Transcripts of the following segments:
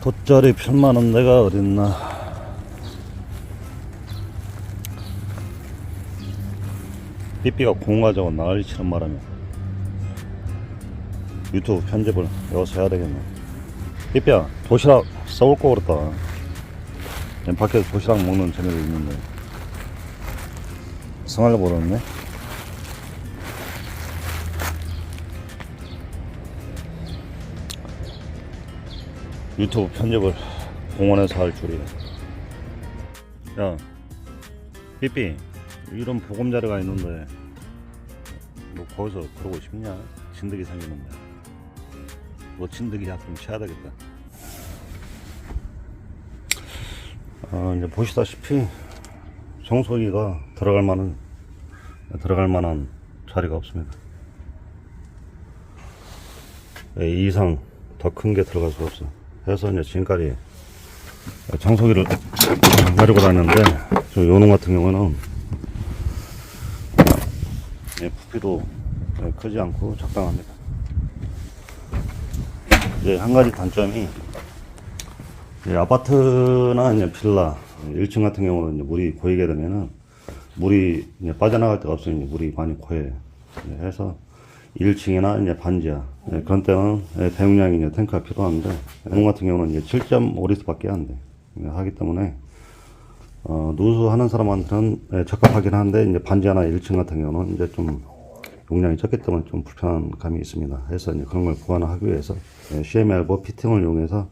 돗자리 필만한 데가 어딨나. 삐삐가 공 가져고 난리 치는 바람에 유튜브 편집을 여기서 해야 되겠네. 삐삐야, 도시락 싸올 거 그랬다. 밖에서 도시락 먹는 재미도 있는데 성하려 버렸네. 유튜브 편집을 공원에서 할 줄이야. 야, 삐삐, 이런 보금자리가 있는데 너 거기서 그러고 싶냐? 진드기 생기는데. 너 진드기 약 좀 쳐야 되겠다. 이제 보시다시피 청소기가 들어갈 만한 자리가 없습니다. 이 이상 더 큰 게 들어갈 수가 없어. 그래서 이제 지금까지 청소기를 가지고 다녔는데, 요놈 같은 경우는 부피도 크지 않고 적당합니다. 이제 한 가지 단점이, 아파트나 이제 빌라 1층 같은 경우는 이제 물이 고이게 되면은 물이 이제 빠져나갈 데가 없으니 물이 많이 고여요. 해서 1층이나 이제 반지하 그런 때는 대용량의 이제 탱크가 필요한데, 이놈 같은 경우는 이제 7.5리터밖에 안 돼. 하기 때문에 누수하는 사람한테는 적합하긴 한데, 이제 반지하나 1층 같은 경우는 이제 좀 용량이 적기 때문에 좀 불편한 감이 있습니다. 그래서 이제 그런 걸 보완하기 위해서 CM 엘보 피팅을 이용해서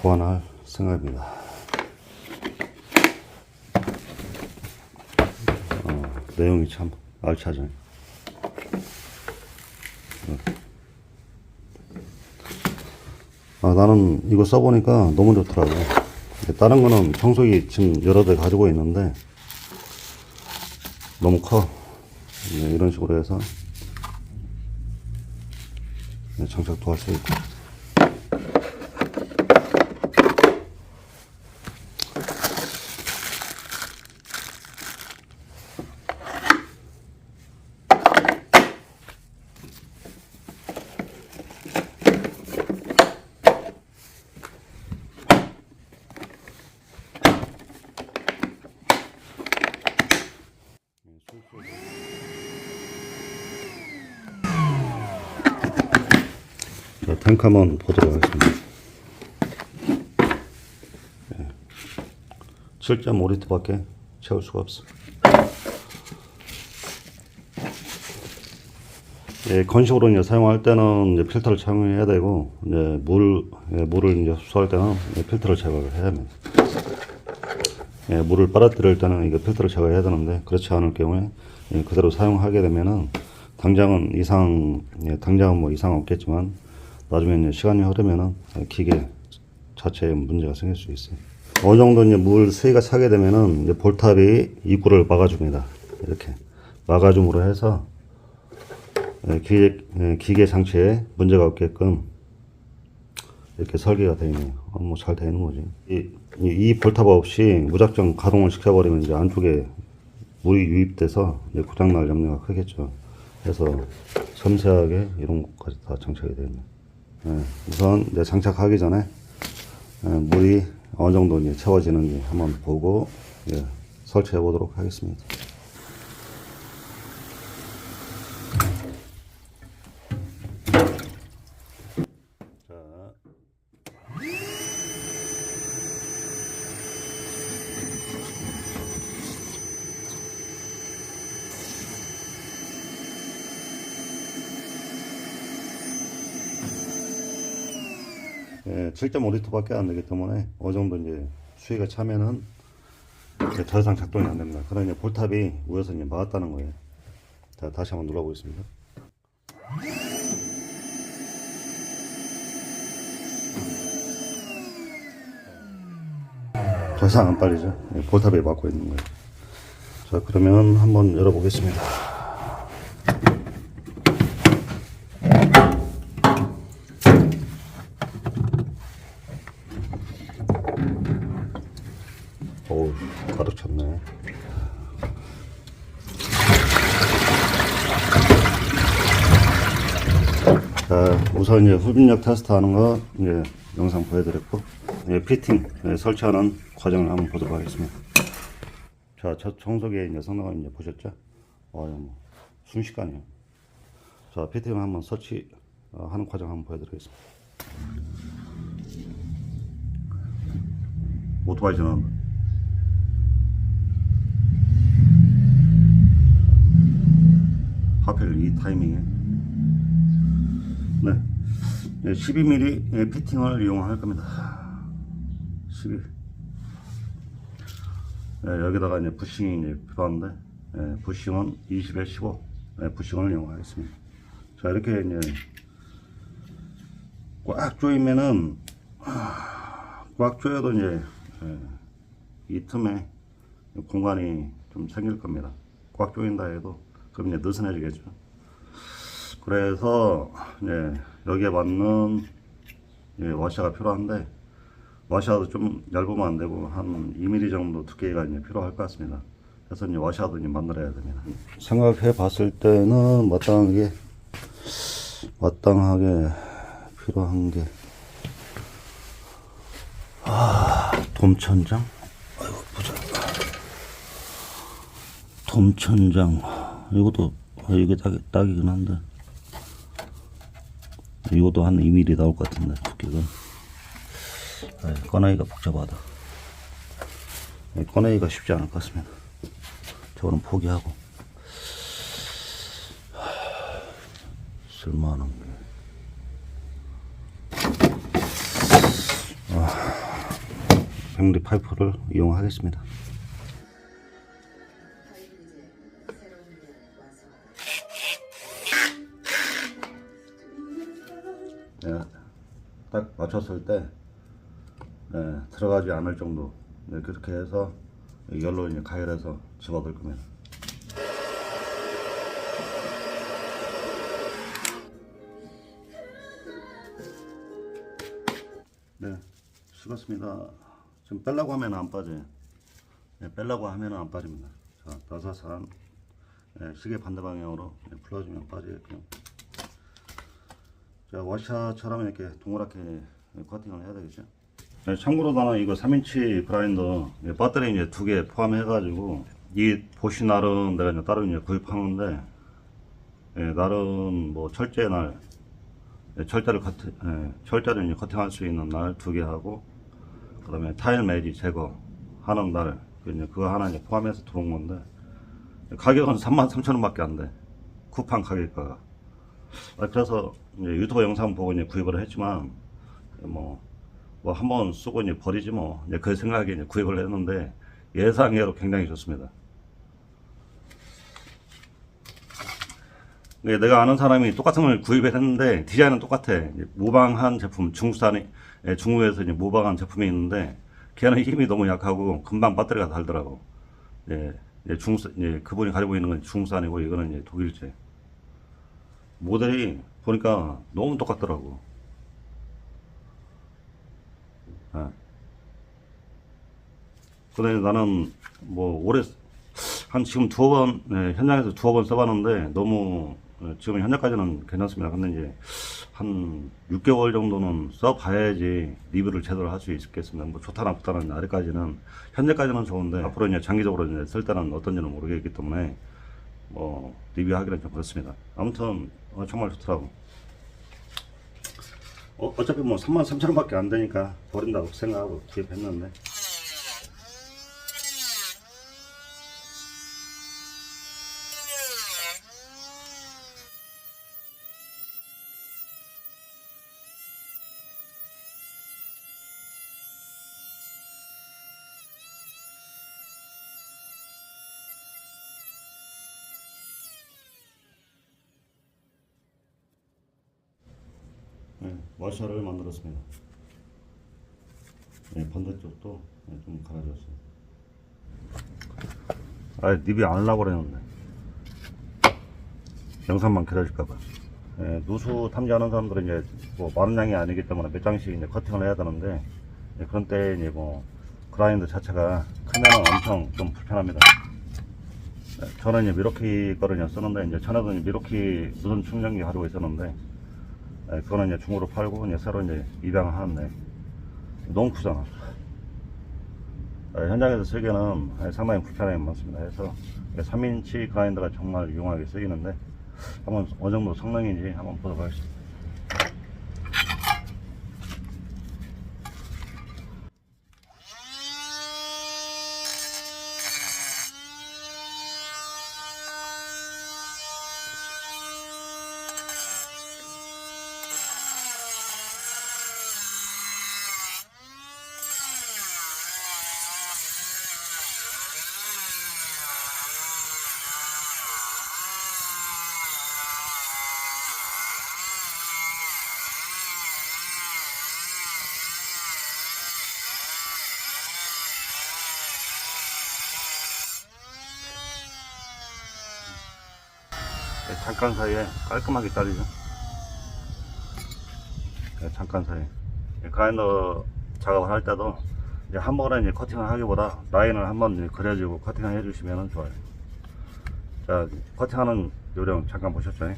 보완할 생각입니다. 내용이 참 알차죠. 나는 이거 써보니까 너무 좋더라고요. 다른 거는 청소기 지금 여러 대 가지고 있는데 너무 커. 이런 식으로 해서 장착도 할 수 있고. 자, 탱크 한번 보도록 하겠습니다. 7.5리터밖에 채울 수가 없어. 건식으로 이제 사용할 때는 이제 필터를 착용해야 되고, 이제 물을 이제 흡수할 때는 필터를 제거를 해야 합니다. 물을 빨아들일 때는 이거 필터를 제거해야 되는데, 그렇지 않을 경우에 그대로 사용하게 되면은 당장은 뭐 이상 없겠지만 나중에 이제 시간이 흐르면은 기계 자체에 문제가 생길 수 있어요. 어느 정도 이제 물 수위가 차게 되면은 이제 볼탑이 입구를 막아줍니다. 이렇게 막아줌으로 해서 기계 장치에 문제가 없게끔 이렇게 설계가 되어 있네요. 뭐 잘 되어 있는 거지. 이 볼탑 없이 무작정 가동을 시켜버리면 이제 안쪽에 물이 유입돼서 이제 고장날 염려가 크겠죠. 그래서 섬세하게 이런 것까지 다 장착이 되어 있네요. 우선 이제 장착하기 전에 물이 어느 정도 이제 채워지는지 한번 보고 설치해 보도록 하겠습니다. 자, 7.5리터밖에 안 되기 때문에 어느 정도 이제 수위가 차면은 이제 더 이상 작동이 안 됩니다. 그러니 볼탑이 위에서 이제 막았다는 거예요. 자, 다시 한번 눌러보겠습니다. 더 이상 안 빨리죠. 볼탑이 막고 있는 거예요. 자, 그러면 한번 열어보겠습니다. 어우, 가득 찼네. 자, 우선 이제 흡입력 테스트 하는 거 이제 영상 보여드렸고, 피팅 설치하는 과정을 한번 보도록 하겠습니다. 자, 첫 청소기의 이제 성능을 이제 보셨죠? 뭐 순식간이에요. 자, 피팅을 한번 설치하는 과정 한번 보여드리겠습니다. 오토바이 전원 하필 이 타이밍에 12mm 피팅을 이용할 겁니다. 12. 여기다가 이제 부싱이 이제 필요한데, 부싱은 20에 15 부싱을 이용하겠습니다. 자, 이렇게 이제 꽉 조이면은, 꽉 조여도 이제 이 틈에 공간이 좀 생길 겁니다. 꽉 조인다 해도 그럼 이제 느슨해지겠죠. 그래서 이제 여기에 맞는 와샤가 필요한데, 와샤도 좀 얇으면 안 되고 한 2mm 정도 두께가 이제 필요할 것 같습니다. 그래서 이제 와샤도 이제 만들어야 됩니다. 생각해 봤을 때는 마땅하게 필요한 게 돔천장. 아이고 보자. 돔천장. 이것도 이게 딱이긴 한데, 이것도 한 2mm 나올 것 같은데 두께가. 꺼내기가 복잡하다. 꺼내기가 쉽지 않을 것 같습니다. 저거는 포기하고. 쓸만한 게. 100mm 파이프를 이용하겠습니다. 딱 맞췄을 때 들어가지 않을 정도, 그렇게 해서 열로 이제 가열해서 집어들 겁니다. 네, 식었습니다. 지금 빼려고 하면 안 빠져요. 빼려고 하면 안 빠집니다. 자, 나사산 시계 반대 방향으로 풀어주면 빠지게끔. 자, 와샤처럼 이렇게 동그랗게 커팅을 해야 되겠죠. 참고로 나는 이거 3인치 그라인더 배터리 이제 2개 포함해 가지고, 이 보시날은 내가 이제 따로 이제 구입하는데, 날은 뭐 철제 날, 철자를 이제 커팅할 수 있는 날 2개 하고, 그 다음에 타일 매지 제거하는 날, 그거 하나 이제 포함해서 들어온 건데, 가격은 33,000원 밖에 안 돼. 쿠팡 가격가가. 그래서 이제 유튜브 영상 보고 이제 구입을 했지만, 뭐 한번 쓰고 이제 버리지 뭐, 이제 그 생각에 이제 구입을 했는데, 예상외로 굉장히 좋습니다. 내가 아는 사람이 똑같은 걸 구입을 했는데, 디자인은 똑같아. 모방한 제품, 중국에서 이제 모방한 제품이 있는데, 걔는 힘이 너무 약하고 금방 배터리가 닳더라고. 그분이 가지고 있는 건 중국산이고, 이거는 이제 독일제. 모델이 보니까 너무 똑같더라고. 근데 나는 뭐 올해 지금 현장에서 2번 써봤는데, 너무 지금 현재까지는 괜찮습니다. 근데 이제 한 6개월 정도는 써봐야지 리뷰를 제대로 할 수 있겠습니다. 뭐 좋다 나쁘다는 아직까지는, 현재까지는 좋은데 앞으로 이제 장기적으로 이제 쓸 때는 어떤지는 모르겠기 때문에 뭐 리뷰하기는 좀 그렇습니다. 아무튼 정말 좋더라고. 어차피 뭐 33,000원 밖에 안 되니까 버린다고 생각하고 구입했는데, 와샤를 만들었습니다. 반대쪽도 좀 갈아줬어요. 리뷰 안 하려고 그랬는데 영상만 기다릴까봐. 누수 탐지하는 사람들은 이제 뭐 많은 양이 아니기 때문에 몇 장씩 이제 커팅을 해야 되는데, 그런 때 이제 뭐 그라인더 자체가 크면 엄청 좀 불편합니다. 저는 이제 미러키 거를 이제 쓰는데, 이제 전에도 이제 미러키 무선 충전기 가지고 있었는데, 그거는 이제 중고로 팔고 이제 새로 이제 입양을 하는데, 너무 크잖아. 현장에서 쓰기에는 상당히 불편함이 많습니다. 그래서 3인치 그라인더가 정말 유용하게 쓰이는데 한번 어느 정도 성능인지 한번 보도록 하겠습니다. 잠깐 사이에 깔끔하게 잘리죠. 잠깐 사이에 그라인더 작업을 할 때도 이제 한 번에 이제 커팅을 하기보다 라인을 한번 그려주고 커팅을 해주시면 좋아요. 자, 커팅하는 요령 잠깐 보셨죠?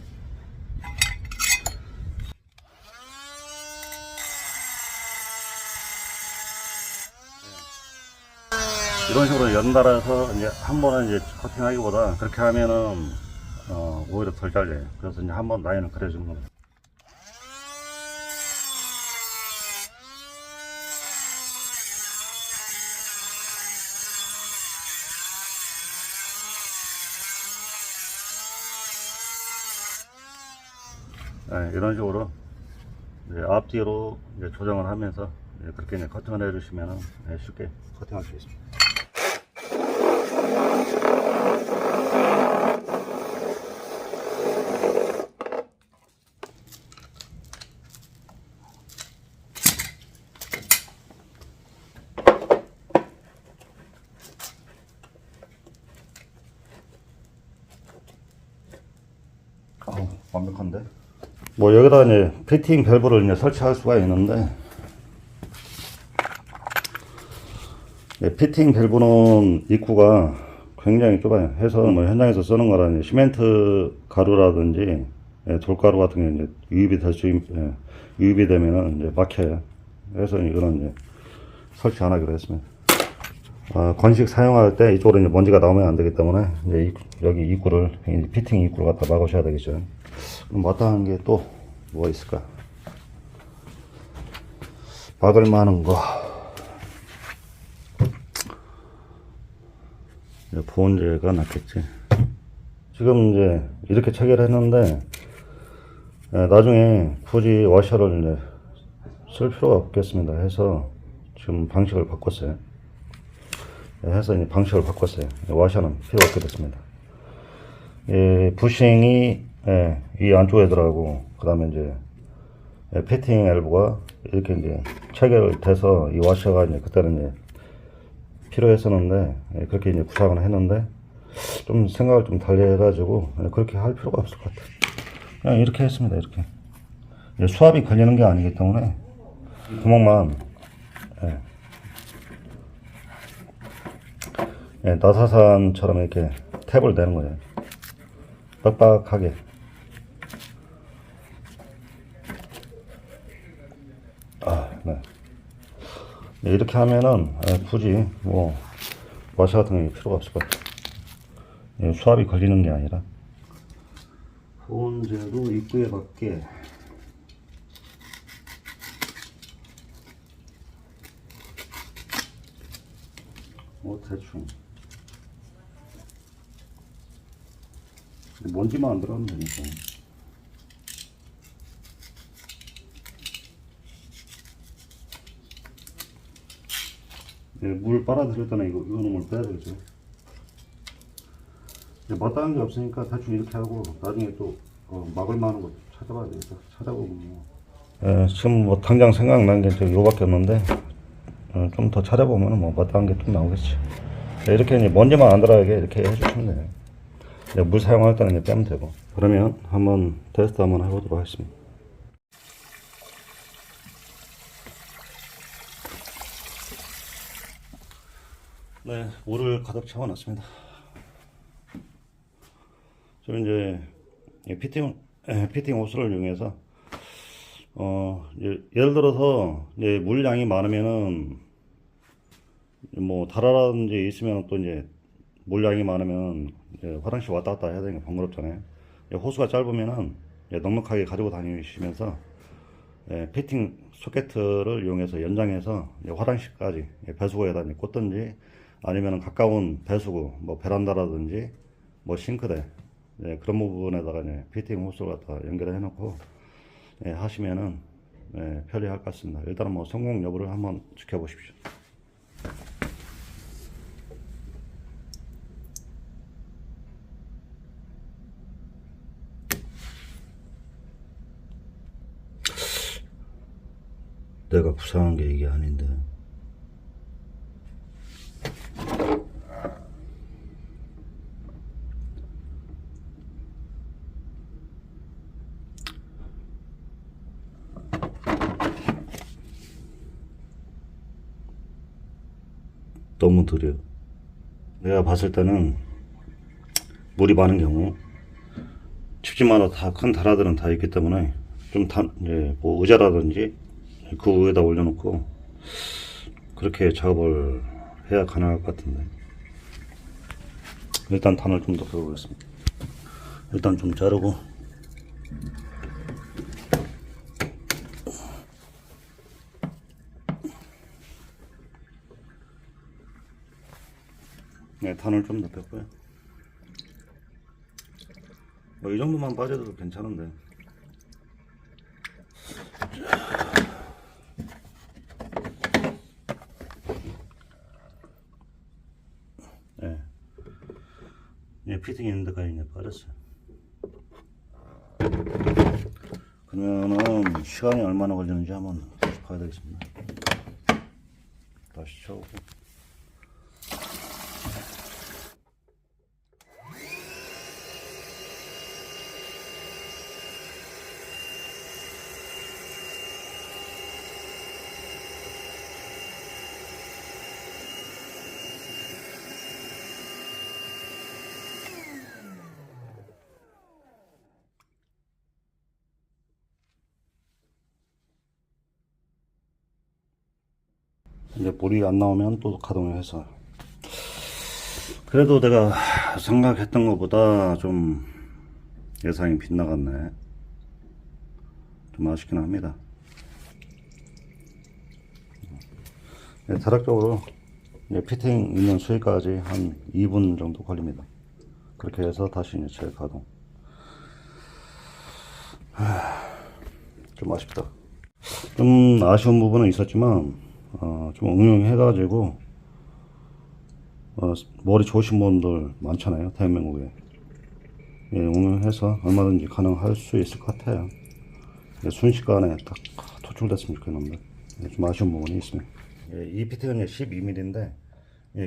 이런 식으로 연달아서 이제 한 번에 이제 커팅하기보다 그렇게 하면은 오히려 덜 잘려요. 그래서 이제 한번 라인을 그려주는 겁니다. 이런 식으로 이제 앞뒤로 이제 조정을 하면서 그렇게 이제 커팅을 해주시면 쉽게 커팅할 수 있습니다. 완벽한데? 뭐 여기다 이제 피팅 밸브를 이제 설치할 수가 있는데, 피팅 밸브는 입구가 굉장히 좁아요. 해서 뭐 현장에서 쓰는 거라 이제 시멘트 가루라든지 돌가루 같은 게 이제 유입이 되면은 이제 막혀요. 그래서 이거는 이제 설치 안 하기로 했습니다. 건식 사용할 때 이쪽으로 이제 먼지가 나오면 안 되기 때문에 이제 여기 입구를, 피팅 입구를 갖다 막으셔야 되겠죠. 그럼 마땅한 게 또 뭐가 있을까? 막을 만한 거. 보온재가 낫겠지. 지금 이제 이렇게 체결했는데, 나중에 굳이 와셔를 이제 쓸 필요가 없겠습니다. 해서 지금 방식을 바꿨어요. 해서 이제 방식을 바꿨어요. 와셔는 필요 없게 됐습니다. 부싱이 이 안쪽에 들어가고, 그 다음에 이제 피팅 엘보가 이렇게 이제 체결돼서 이 와셔가 이제 그때는 이제 필요했었는데, 그렇게 이제 구상을 했는데 좀 생각을 좀 달리 해가지고 그렇게 할 필요가 없을 것 같아요. 그냥 이렇게 했습니다. 이렇게 수압이 걸리는 게 아니기 때문에 구멍만 나사산처럼 이렇게 탭을 내는 거예요. 빡빡하게. 네. 이렇게 하면은 굳이 뭐 와셔 같은 게 필요가 없을 것 같아요. 수압이 걸리는 게 아니라. 보온재도 입구에 맞게 대충 먼지만 안 들어가면 되니까. 물 빨아들일 때는 이거 물 빼야 되죠. 마땅한 게 없으니까 대충 이렇게 하고 나중에 또 막을 만한 거 찾아봐야 되겠다. 찾아보면 뭐. 지금 뭐 당장 생각난 게 요밖에 없는데 좀 더 찾아보면 뭐 마땅한 게 좀 나오겠지. 이렇게 이제 먼지만 안 들어가게 이렇게 해주시면 돼요. 물 사용할 때는 이제 빼면 되고. 그러면 한번 테스트 한번 해보도록 하겠습니다. 네, 물을 가득 채워놨습니다. 좀 이제 피팅 호스를 이용해서 예를 들어서 이제 물량이 많으면은 뭐 달아라든지 있으면 또 이제 물량이 많으면 이제 화장실 왔다 갔다 해야 되니까 번거롭잖아요. 호수가 짧으면은 넉넉하게 가지고 다니시면서 피팅 소켓을 이용해서 연장해서 화장실까지 배수구에다 꽂든지 아니면 가까운 배수구 뭐 베란다라든지 뭐 싱크대 그런 부분에다가 피팅 호스를 갖다 연결해 놓고 하시면은 편리할 것 같습니다. 일단은 뭐 성공 여부를 한번 지켜보십시오. 내가 구상한 게 이게 아닌데. 너무 느려. 내가 봤을 때는 물이 많은 경우 집집마다 다 큰 다라들은 다 있기 때문에 좀 뭐 의자라든지 그 위에다 올려놓고 그렇게 작업을 해야 가능할 것 같은데 일단 단을 좀 더 빼보겠습니다. 일단 좀 자르고 단을 좀 더 뺐고요. 뭐 이 정도만 빠져도 괜찮은데 피팅이 있는 데까지 빠졌어요. 그러면은 시간이 얼마나 걸리는지 한번 다시 봐야 되겠습니다. 다시 쳐오고 이제 물이 안 나오면 또 가동을 해서 그래도 내가 생각했던 것보다 좀 예상이 빗나갔네. 좀 아쉽긴 합니다. 대략적으로 피팅 있는 수위까지 한 2분 정도 걸립니다. 그렇게 해서 다시 이제 재가동. 좀 아쉽다. 좀 아쉬운 부분은 있었지만 좀 응용해가지고 머리 좋으신 분들 많잖아요, 대한민국에. 응용해서 얼마든지 가능할 수 있을 것 같아요. 순식간에 딱 도출됐으면 좋겠는데 좀 아쉬운 부분이 있습니다. 이 피팅은 12mm인데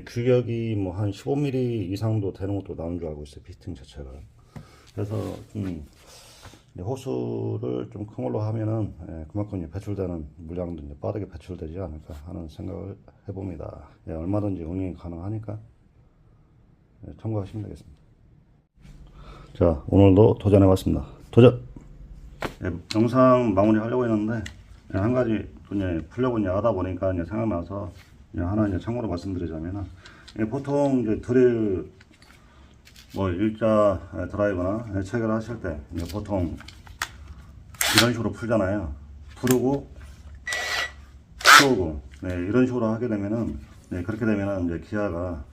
규격이 뭐 한 15mm 이상도 되는 것도 나온 줄 알고 있어요, 피팅 자체가. 그래서 호수를 좀 큰 걸로 하면은 그만큼 배출되는 물량도 빠르게 배출되지 않을까 하는 생각을 해봅니다. 얼마든지 응용이 가능하니까 참고하시면 되겠습니다. 자, 오늘도 도전해봤습니다. 도전! 영상 마무리 하려고 했는데 한 가지 풀려고 하다 보니까 생각나서 하나 참고로 말씀드리자면 보통 드릴 뭐 일자 드라이버나 체결하실 때 보통 이런 식으로 풀잖아요. 풀고 풀고 이런 식으로 하게 되면은 그렇게 되면은 이제 기아가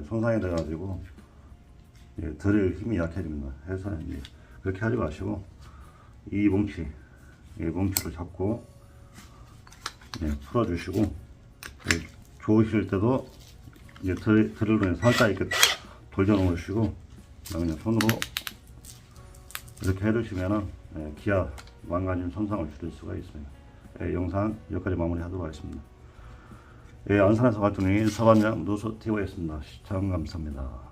손상이 돼 가지고 드릴 힘이 약해집니다. 그래서 그렇게 하지 마시고 이 뭉치를 잡고 풀어주시고 좋으실 때도 드릴로 살짝 이렇게 돌려 놓으시고 그냥 손으로 이렇게 해주시면은 기아 망가짐 손상을 줄일 수가 있습니다. 영상 여기까지 마무리하도록 하겠습니다. 안산에서 활동인 서반장 노소TV였습니다. 시청 감사합니다.